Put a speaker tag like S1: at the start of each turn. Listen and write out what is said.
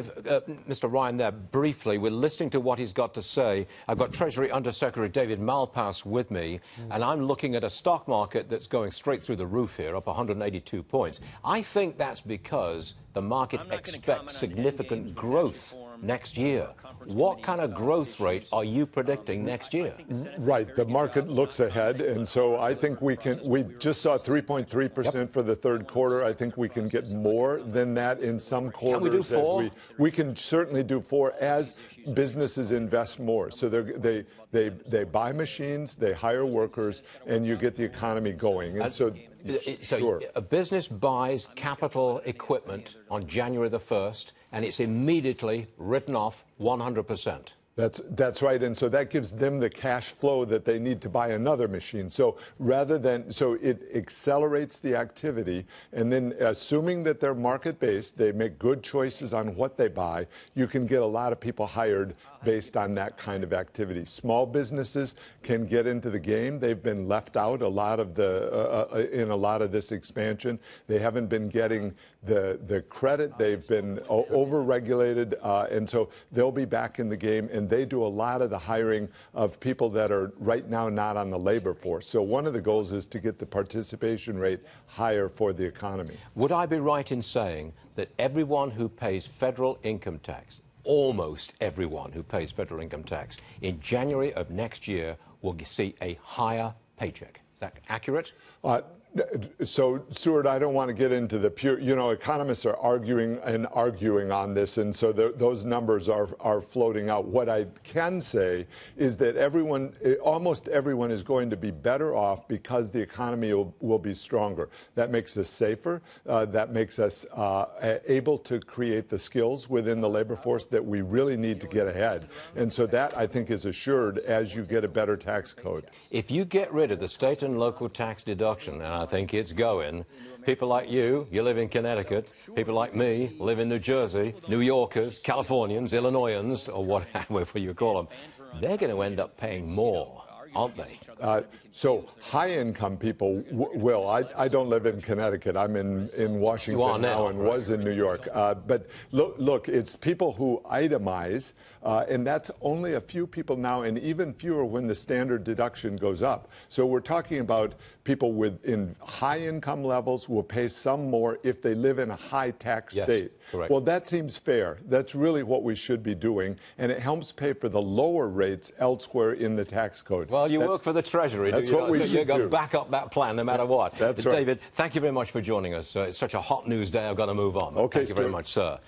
S1: Mr. Ryan there briefly. We're listening to what he's got to say. I've got Treasury Under Secretary David Malpass with me, and I'm looking at a stock market that's going straight through the roof here, up 182 points. I think that's because the market expects significant growth next year. What kind of growth rate are you predicting next year?
S2: Right. The market looks ahead, and so I think we just saw 3.3% for the third quarter. I think we can get more than that in some quarters.
S1: Can we do 4?
S2: We can certainly do 4 as businesses invest more. So they buy machines, they hire workers, and you get the economy going. And so sure.
S1: A business buys capital equipment on January the 1st, and it's immediately written off 100%.
S2: That's right, and so that gives them the cash flow that they need to buy another machine. So it accelerates the activity, and then assuming that they're market-based, they make good choices on what they buy, you can get a lot of people hired based on that kind of activity. Small businesses can get into the game. They've been left out a lot of in a lot of this expansion. They haven't been getting the credit. They've been over-regulated, and so they'll be back in the game. And they do a lot of the hiring of people that are right now not on the labor force. So one of the goals is to get the participation rate higher for the economy.
S1: Would I be right in saying that everyone who pays federal income tax, almost everyone who pays federal income tax, in January of next year will see a higher paycheck? Is that accurate?
S2: So, Stuart, I don't want to get into the pure, economists are arguing on this, and so those numbers are floating out. What I can say is that almost everyone is going to be better off because the economy will be stronger. That makes us safer. That makes us able to create the skills within the labor force that we really need to get ahead. And so that, I think, is assured as you get a better tax code.
S1: If you get rid of the state and local tax deduction, and I think it's going, people like you live in Connecticut, people like me live in New Jersey, New Yorkers, Californians, Illinoisans, or whatever you call them, they're going to end up paying more, aren't they?
S2: So high-income people will. I don't live in Connecticut. I'm in Washington now and was in New York. But look, it's people who itemize, and that's only a few people now, and even fewer when the standard deduction goes up. So we're talking about people in high-income levels will pay some more if they live in a high-tax state.
S1: Correct.
S2: Well, that seems fair. That's really what we should be doing, and it helps pay for the lower rates elsewhere in the tax code.
S1: Well, you work for the Treasury.
S2: That's what we should do.
S1: You're going to back up that plan no matter what.
S2: That's right.
S1: David, thank you very much for joining us. It's such a hot news day. I've got to move on.
S2: Okay,
S1: Thank you very much, sir.